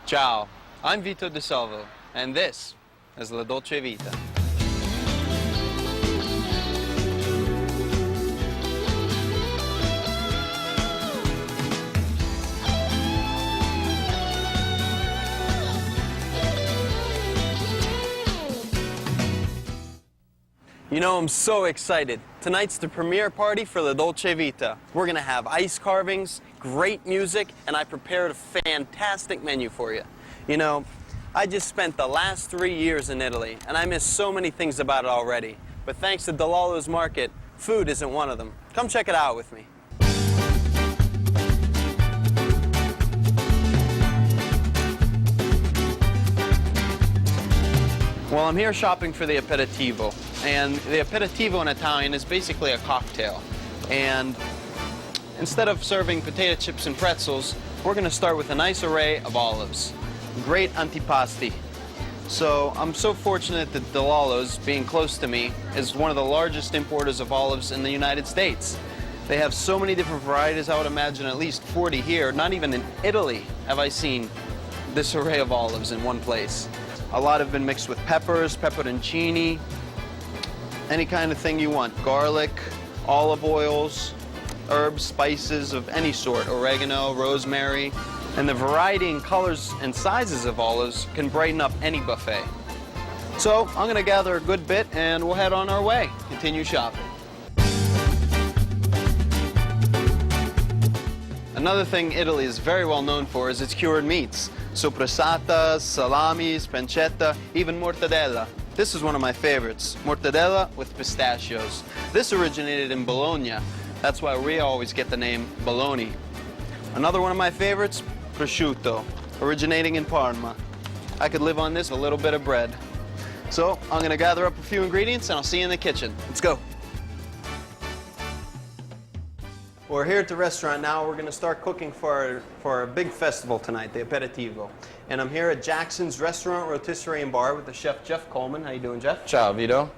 Ciao, I'm Vito De Salvo, and this is La Dolce Vita. You know, I'm so excited. Tonight's the premiere party for La Dolce Vita. We're gonna have ice carvings, great music, and I prepared a fantastic menu for you. You know, I just spent the last 3 years in Italy, and I miss so many things about it already. But thanks to Delalo's Market, food isn't one of them. Come check it out with me. Well, I'm here shopping for the aperitivo. And the aperitivo in Italian is basically a cocktail. And instead of serving potato chips and pretzels, we're going to start with a nice array of olives. Great antipasti. So I'm so fortunate that Delalo's, being close to me, is one of the largest importers of olives in the United States. They have so many different varieties, I would imagine at least 40 here. Not even in Italy have I seen this array of olives in one place. A lot have been mixed with peppers, pepperoncini, any kind of thing you want. Garlic, olive oils, herbs, spices of any sort, oregano, rosemary. And the variety in colors and sizes of olives can brighten up any buffet. So I'm gonna gather a good bit and we'll head on our way. Continue shopping. Another thing Italy is very well known for is its cured meats. Soppressatas, salamis, pancetta, even mortadella. This is one of my favorites, mortadella with pistachios. This originated in Bologna. That's why we always get the name Bologna. Another one of my favorites, prosciutto, originating in Parma. I could live on this, a little bit of bread. So I'm gonna gather up a few ingredients and I'll see you in the kitchen. Let's go. We're here at the restaurant now. We're going to start cooking for a big festival tonight, the aperitivo. And I'm here at Jackson's Restaurant, Rotisserie and Bar with the chef, Jeff Coleman. How you doing, Jeff? Ciao, Vito.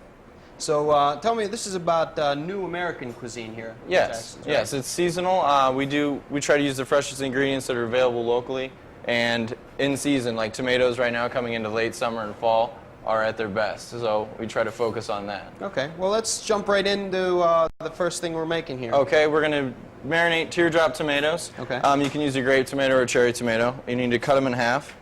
So tell me, this is about new American cuisine here. Yes, Jackson's, right? yes, it's seasonal. We try to use the freshest ingredients that are available locally, and in season, like tomatoes right now coming into late summer and fall, are at their best. So we try to focus on that. Okay, well let's jump right into the first thing we're making here. Okay, we're going to marinate teardrop tomatoes. Okay. You can use a grape tomato or a cherry tomato. You need to cut them in half.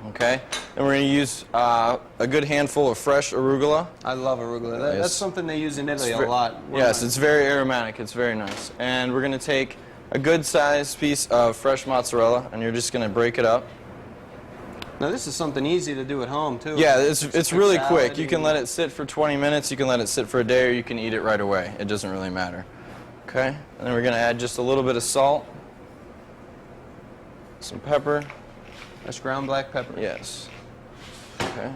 Okay, and we're going to use a good handful of fresh arugula. I love arugula. Yes. That's something they use in Italy a lot. Yes, it's very aromatic. It's very nice. And we're going to take a good sized piece of fresh mozzarella, and you're just going to break it up. Now this is something easy to do at home too. Yeah, it's really quick. You can let it sit for 20 minutes, you can let it sit for a day, or you can eat it right away. It doesn't really matter. Okay, and then we're going to add just a little bit of salt, some pepper. That's ground black pepper. Yes. Okay.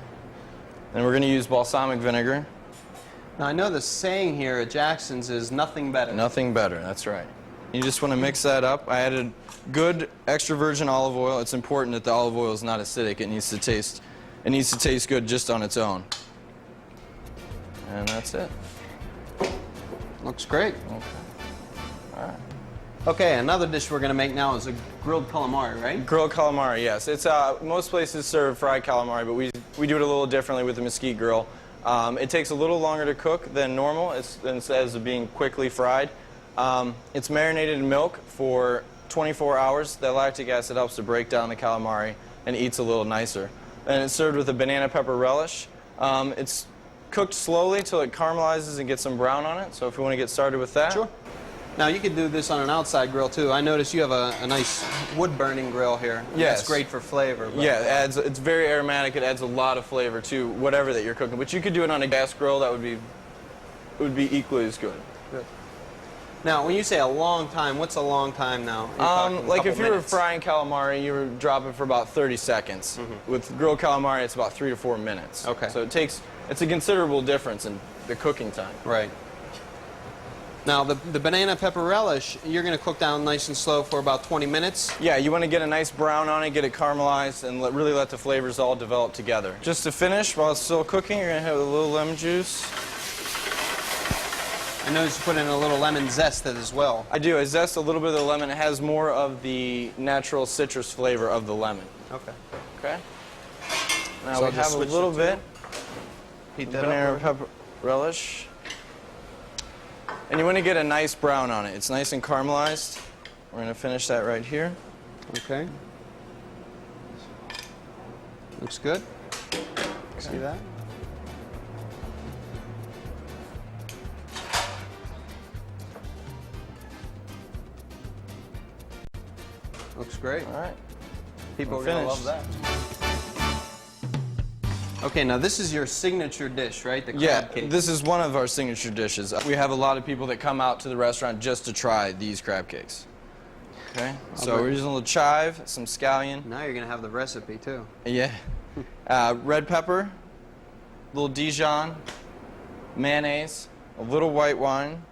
Then we're going to use balsamic vinegar. Now I know the saying here at Jackson's is nothing better. Nothing better, that's right. You just want to mix that up. I added good extra virgin olive oil. It's important that the olive oil is not acidic. It needs to taste good just on its own. And that's it. Looks great. Okay. All right. Okay, another dish we're going to make now is a grilled calamari, right? Grilled calamari, yes. It's most places serve fried calamari, but we do it a little differently with the mesquite grill. It takes a little longer to cook than normal. Instead of being quickly fried. It's marinated in milk for 24 hours. That lactic acid helps to break down the calamari and eats a little nicer. And it's served with a banana pepper relish. It's cooked slowly till it caramelizes and gets some brown on it. So if you want to get started with that. Sure. Now you could do this on an outside grill too. I notice you have a nice wood-burning grill here. Yes. That's great for flavor. But yeah, it's very aromatic. It adds a lot of flavor to whatever that you're cooking. But you could do it on a gas grill. That would be equally as good. Good. Now, when you say a long time, what's a long time now? Like if you were frying calamari, you were dropping for about 30 seconds. Mm-hmm. With grilled calamari, it's about 3 to 4 minutes. Okay. So it's a considerable difference in the cooking time. Right. Now, the banana pepper relish, you're going to cook down nice and slow for about 20 minutes? Yeah, you want to get a nice brown on it, get it caramelized, and really let the flavors all develop together. Just to finish, while it's still cooking, you're going to have a little lemon juice. I noticed you put in a little lemon zest as well. I do. I zest a little bit of the lemon. It has more of the natural citrus flavor of the lemon. Okay. Okay. Now So we I'll just have a switch little it bit Heat that banana up. pepper relish. And you want to get a nice brown on it. It's nice and caramelized. We're going to finish that right here. Okay. Looks good. See that? Looks great. All right. People are We're going to finished. love that. Okay, now this is your signature dish, right? The crab Yeah, cake. this is one of our signature dishes. We have a lot of people that come out to the restaurant just to try these crab cakes. Okay, so bring- we're using a little chive, some scallion. Now you're going to have the recipe, too. Yeah. Red pepper, little Dijon, mayonnaise, a little white wine.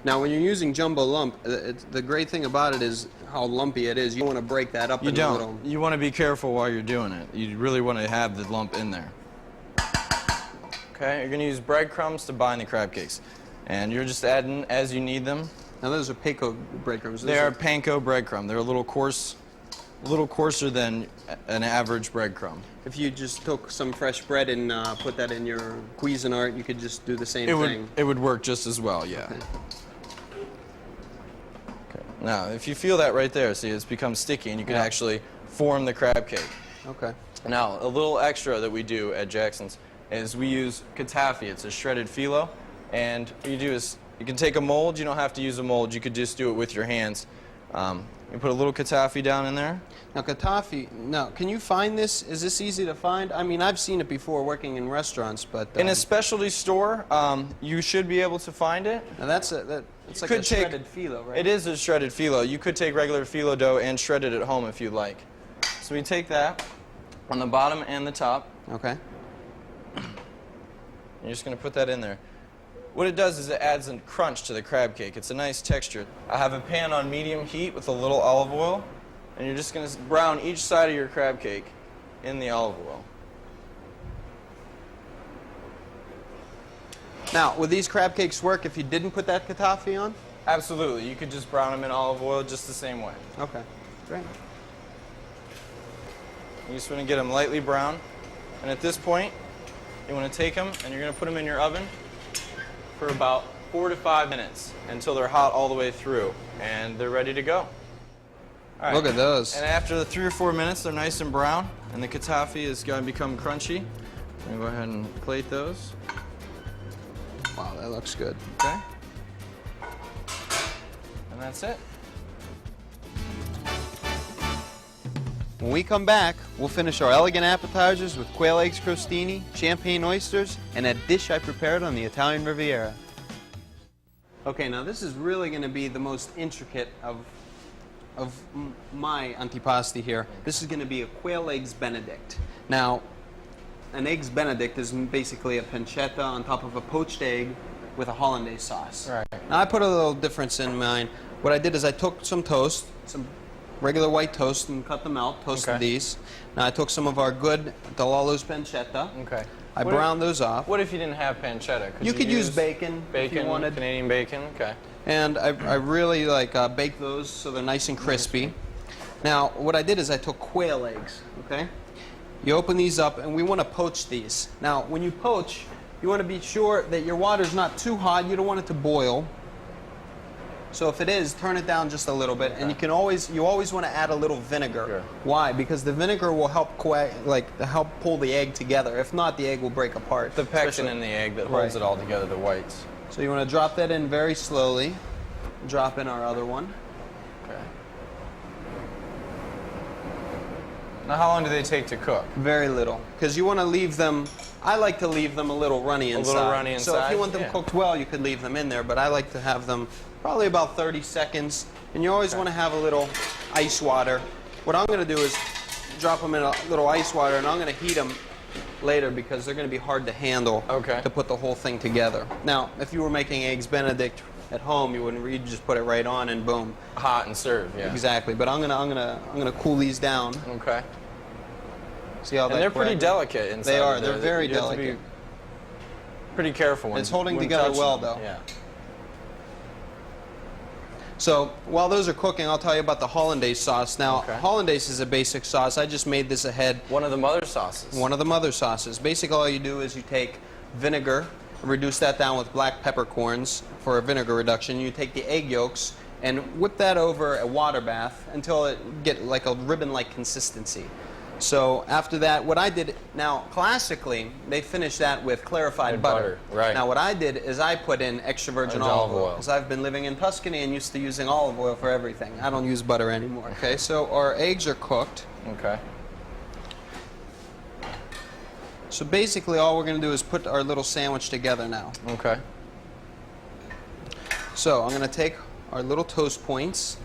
Now, when you're using jumbo lump, the great thing about it is how lumpy it is. You don't want to break that up You into little... don't. You want to be careful while you're doing it. You really want to have the lump in there. Okay, you're going to use breadcrumbs to bind the crab cakes. And you're just adding as you need them. Now, those are Paco breadcrumbs. They are panko breadcrumb. They're a little coarse, a little coarser than an average breadcrumb. If you just took some fresh bread and put that in your Cuisinart, you could just do the same It thing. would work just as well, yeah. Okay. Okay. Now, if you feel that right there, see, it's become sticky, and you can actually form the crab cake. Okay. Now, a little extra that we do at Jackson's is we use katafi. It's a shredded phyllo, and what you do is you can take a mold. You don't have to use a mold. You could just do it with your hands. You put a little katafi down in there. Now, katafi, now, can you find this? Is this easy to find? I mean, I've seen it before working in restaurants, but... In a specialty store, you should be able to find it. Now, that's like could a take- shredded phyllo, right? It is a shredded phyllo. You could take regular phyllo dough and shred it at home if you like. So we take that on the bottom and the top. Okay. You're just going to put that in there. What it does is it adds a crunch to the crab cake. It's a nice texture. I have a pan on medium heat with a little olive oil, and you're just going to brown each side of your crab cake in the olive oil. Now, would these crab cakes work if you didn't put that katafi on? Absolutely. You could just brown them in olive oil just the same way. Okay. Great. You just want to get them lightly brown. And at this point, you want to take them and you're going to put them in your oven for about 4 to 5 minutes until they're hot all the way through and they're ready to go. All right. Look at those. And after the 3 or 4 minutes, they're nice and brown and the katafi is going to become crunchy. I'm going to go ahead and plate those. Wow, that looks good. Okay. And that's it. When we come back, we'll finish our elegant appetizers with quail eggs crostini, champagne oysters, and a dish I prepared on the Italian Riviera. Okay, now this is really going to be the most intricate of my antipasti here. This is going to be a quail eggs benedict. Now, an eggs benedict is basically a pancetta on top of a poached egg with a hollandaise sauce. Right. Now, I put a little difference in mine. What I did is I took some toast, some regular white toast, and cut them out, toasted Okay. these. Now, I took some of our good Delalo's pancetta. Okay. I What browned those off. What if you didn't have pancetta? You could use bacon if you wanted. Canadian bacon, okay. And I really bake those so they're nice and crispy. Now, what I did is I took quail eggs, okay? You open these up, and we want to poach these. Now, when you poach, you want to be sure that your water's not too hot. You don't want it to boil. So if it is, turn it down just a little bit, and you always want to add a little vinegar. Sure. Why? Because the vinegar will help help pull the egg together. If not, the egg will break apart. The pectin Especially- in the egg that holds Right. it all together, the whites. So you want to drop that in very slowly. Drop in our other one. Okay. Now, how long do they take to cook? Very little, because you want to leave them. I like to leave them a little runny inside. little runny So if inside? you want them Yeah. cooked well, you could leave them in there. But I like to have them probably about 30 seconds. And you always want to have a little ice water. What I'm going to do is drop them in a little ice water, and I'm going to heat them later because they're going to be hard to handle. Okay. To put the whole thing together. Now, if you were making eggs Benedict at home, you'd just put it right on and boom. Hot and serve, yeah. Exactly. But I'm gonna cool these down. Okay. See how And that they're pretty crackles? delicate inside. They are. of They're there. very You have to be delicate. pretty careful when It's holding when together touching well, them. though. Yeah. So while those are cooking, I'll tell you about the hollandaise sauce. Now, Okay. hollandaise is a basic sauce. I just made this ahead. One of the mother sauces. One of the mother sauces. Basically, all you do is you take vinegar, reduce that down with black peppercorns for a vinegar reduction. You take the egg yolks and whip that over a water bath until it get like a ribbon-like consistency. So after that, what I did, now classically, they finish that with clarified butter. Right. Now what I did is I put in extra virgin olive oil because I've been living in Tuscany and used to using olive oil for everything. I don't use butter anymore. Okay, so our eggs are cooked. Okay. So basically all we're going to do is put our little sandwich together now. Okay. So I'm going to take our little toast points.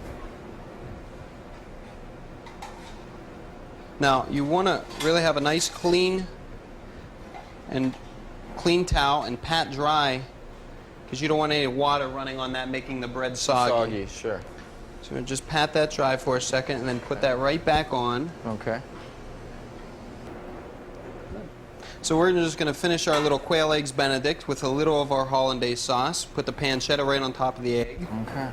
Now you want to really have a nice clean towel and pat dry because you don't want any water running on that making the bread soggy. Soggy, sure. So just pat that dry for a second and then put that right back on. Okay. So we're just going to finish our little quail eggs Benedict with a little of our hollandaise sauce. Put the pancetta right on top of the egg. Okay.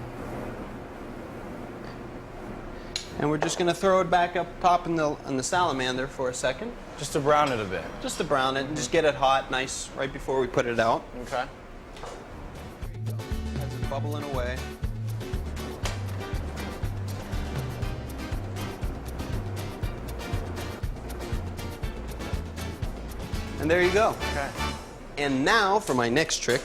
And we're just going to throw it back up top in the salamander for a second. Just to brown it a bit. Just to brown it and just get it hot, nice, right before we put it out. Okay. That's it bubbling away. And there you go. Okay. And now for my next trick,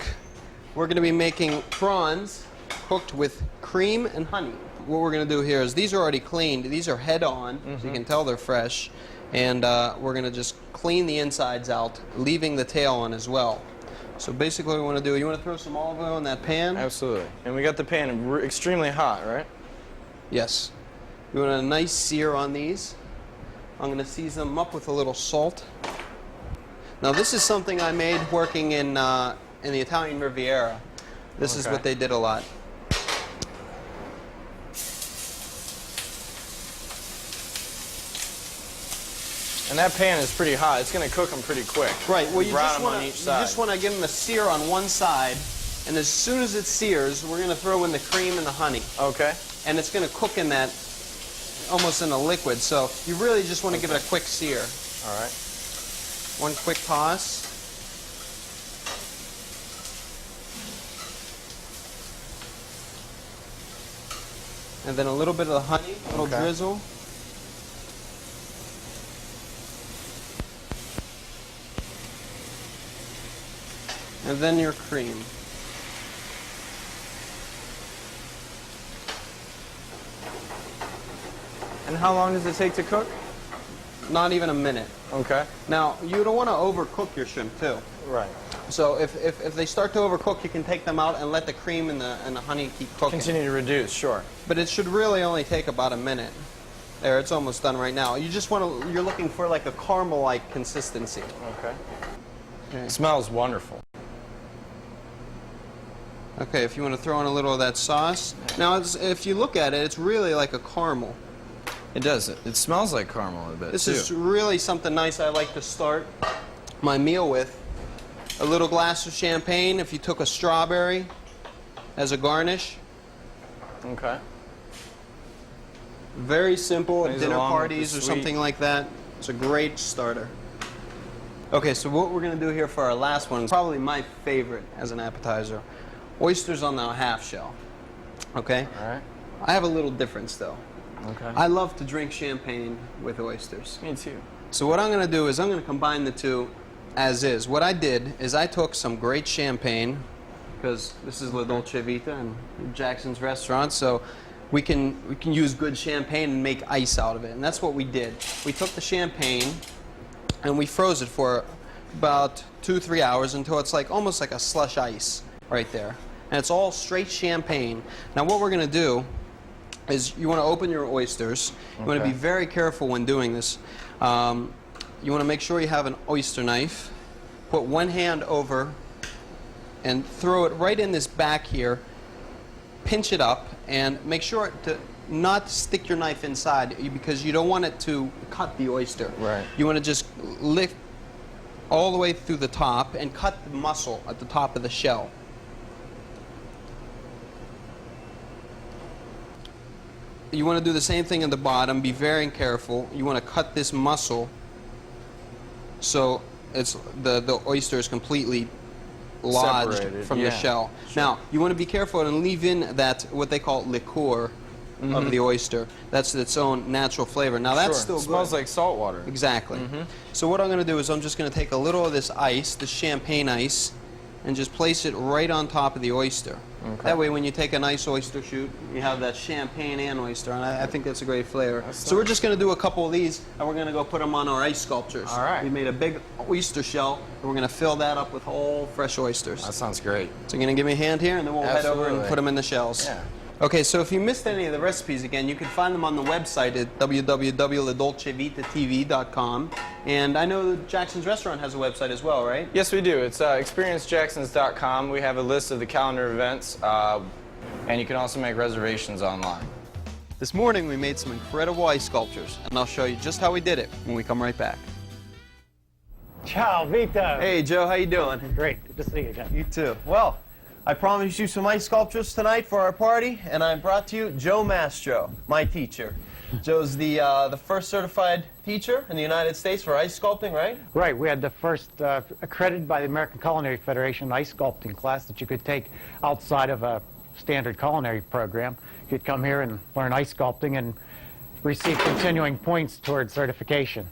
we're going to be making prawns cooked with cream and honey. What we're going to do here is these are already cleaned. These are head on, so you can tell they're fresh. And we're going to just clean the insides out, leaving the tail on as well. So basically what we want to do, you want to throw some olive oil in that pan? Absolutely. And we got the pan extremely hot, right? Yes. We want a nice sear on these. I'm going to season them up with a little salt. Now this is something I made working in the Italian Riviera. This is what they did a lot. And that pan is pretty hot. It's going to cook them pretty quick. Right. Well, you brown just them want on to each side. give them a sear on one side, and as soon as it sears, we're going to throw in the cream and the honey, Okay. and it's going to cook in that almost in a liquid. So you really just want to give it a quick sear. All right. One quick toss. And then a little bit of the honey, a little drizzle. And then your cream. And how long does it take to cook? Not even a minute. Okay. Now, you don't want to overcook your shrimp too. Right. So if they start to overcook, you can take them out and let the cream and the honey keep cooking. Continue to reduce, sure. But it should really only take about a minute. There, it's almost done right now. You just want to, you're looking for like a caramel-like consistency. Okay. Okay. It smells wonderful. Okay, if you want to throw in a little of that sauce. Now, if you look at it, it's really like a caramel. It does. It smells like caramel a bit, This too. is really something nice I like to start my meal with. A little glass of champagne, if you took a strawberry as a garnish. Okay. Very simple at Plays dinner along with parties the or sweet. something like that. It's a great starter. Okay, so what we're going to do here for our last one is probably my favorite as an appetizer. Oysters on the half shell. Okay? All right. I have a little difference though. Okay. I love to drink champagne with oysters. Me too. So what I'm going to do is I'm going to combine the two as is. What I did is I took some great champagne, because this is La Dolce Vita and Jackson's restaurant, so we can use good champagne and make ice out of it. And that's what we did. We took the champagne and we froze it for about 2-3 hours until it's like almost like a slush ice right there. And it's all straight champagne. Now what we're going to do is you want to open your oysters. You want to be very careful when doing this. You want to make sure you have an oyster knife. Put one hand over and throw it right in this back here. Pinch it up and make sure to not stick your knife inside because you don't want it to cut the oyster. Right. You want to just lift all the way through the top and cut the muscle at the top of the shell. You want to do the same thing at the bottom. Be very careful. You want to cut this muscle so it's the oyster is completely lodged separated from the shell. Sure. Now, you want to be careful and leave in that, what they call liqueur of the oyster. That's its own natural flavor. Now, that's still it smells like salt water. Exactly. So what I'm going to do is I'm just going to take a little of this ice, this champagne ice, and just place it right on top of the oyster. Okay. That way, when you take a nice oyster shoot, you have that champagne and oyster, and I think that's a great flavor. So we're just going to do a couple of these, and we're going to go put them on our ice sculptures. All right. We made a big oyster shell, and we're going to fill that up with whole fresh oysters. That sounds great. So you're going to give me a hand here, and then we'll head over and put them in the shells. Yeah. Okay, so if you missed any of the recipes, again, you can find them on the website at www.ladolcevitatv.com. And I know Jackson's Restaurant has a website as well, right? Yes, we do. It's experiencejacksons.com. We have a list of the calendar events, and you can also make reservations online. This morning, we made some incredible ice sculptures, and I'll show you just how we did it when we come right back. Ciao, Vito. Hey, Joe, how you doing? Great. Good to see you again. You too. Well, I promised you some ice sculptures tonight for our party, and I brought to you Joe Mastro, my teacher. Joe's the first certified teacher in the United States for ice sculpting, right? Right. We had the first accredited by the American Culinary Federation ice sculpting class that you could take outside of a standard culinary program. You could come here and learn ice sculpting and receive continuing points towards certification.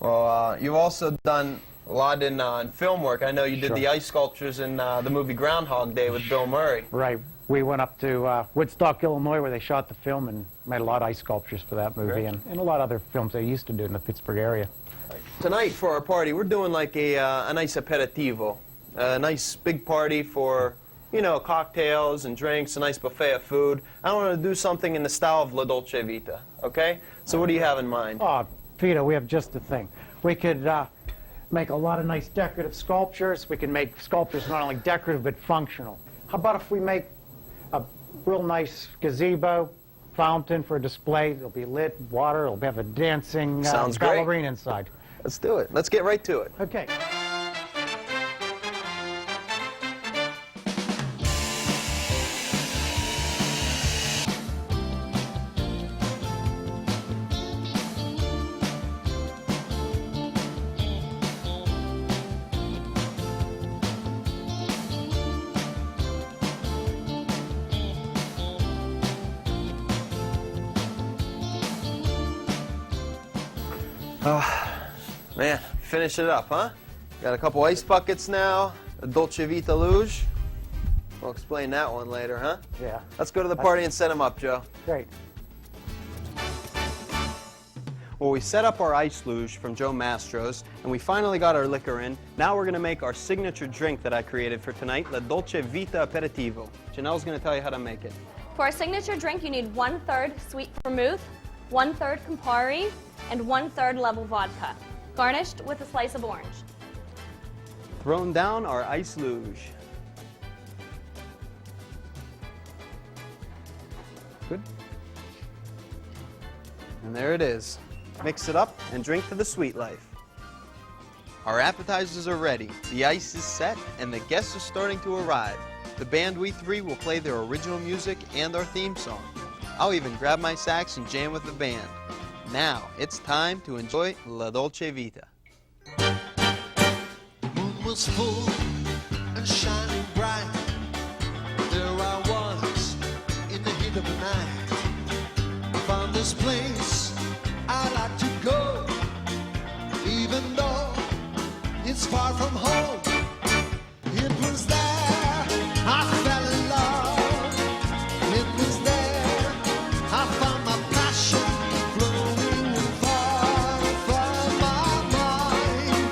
Well, you've also done a lot in film work. I know you did the ice sculptures in the movie Groundhog Day with Bill Murray. Right. We went up to Woodstock, Illinois, where they shot the film and made a lot of ice sculptures for that movie and a lot of other films they used to do in the Pittsburgh area. Tonight for our party, we're doing like a nice aperitivo, a nice big party for, you know, cocktails and drinks, a nice buffet of food. I want to do something in the style of La Dolce Vita, okay? So what do you have in mind? Oh, Vito, we have just the thing. We could make a lot of nice decorative sculptures. We can make sculptures not only decorative but functional. How about if we make a real nice gazebo, fountain for a display? It'll be lit, water, it'll have a dancing ballerina inside. Let's do it. Let's get right to it. Okay. Oh, man, finish it up, huh? Got a couple ice buckets now, a Dolce Vita luge. We'll explain that one later, huh? Yeah. Let's go to the party and set them up, Joe. Great. Well, we set up our ice luge from Joe Mastro's, and we finally got our liquor in. Now we're going to make our signature drink that I created for tonight, La Dolce Vita Aperitivo. Janelle's going to tell you how to make it. For our signature drink, you need 1/3 sweet vermouth, 1/3 Campari, and 1/3 level vodka, garnished with a slice of orange. Throwing down our ice luge. Good. And there it is. Mix it up and drink to the sweet life. Our appetizers are ready, the ice is set, and the guests are starting to arrive. The band We Three will play their original music and our theme song. I'll even grab my sax and jam with the band. Now, it's time to enjoy La Dolce Vita. The moon was full and shining bright. There I was in the heat of the night. I found this place I like to go, even though it's far from home. It was there I fell in love. It was there I found my passion flowing far from my mind.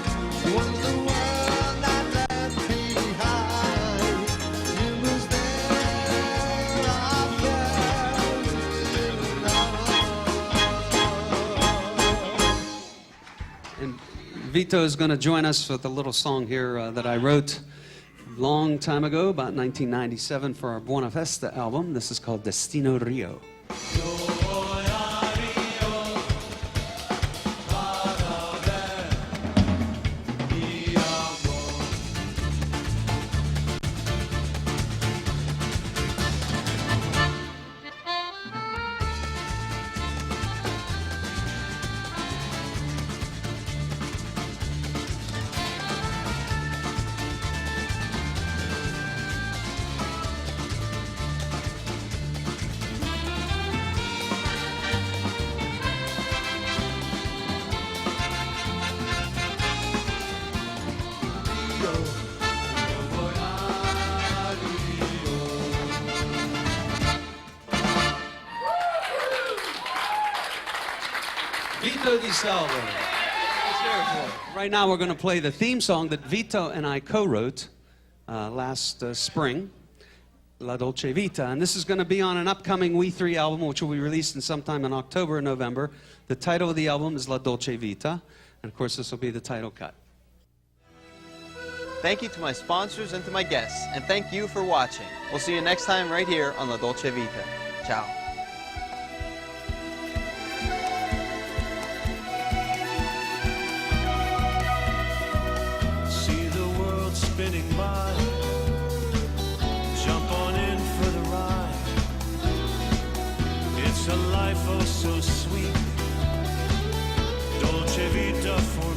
Was the world I left behind. It was there I fell in love. And Vito is going to join us with a little song here that I wrote a long time ago, about 1997, for our Buona Festa album. This is called Destino Rio. Via Vito Di Salvo. Right now we're going to play the theme song that Vito and I co-wrote last spring, La Dolce Vita. And this is going to be on an upcoming We 3 album, which will be released in sometime in October or November. The title of the album is La Dolce Vita. And of course, this will be the title cut. Thank you to my sponsors and to my guests, and thank you for watching. We'll see you next time right here on La Dolce Vita. Ciao. See the world spinning by. Jump on in for the ride. It's a life oh so sweet. Dolce Vita for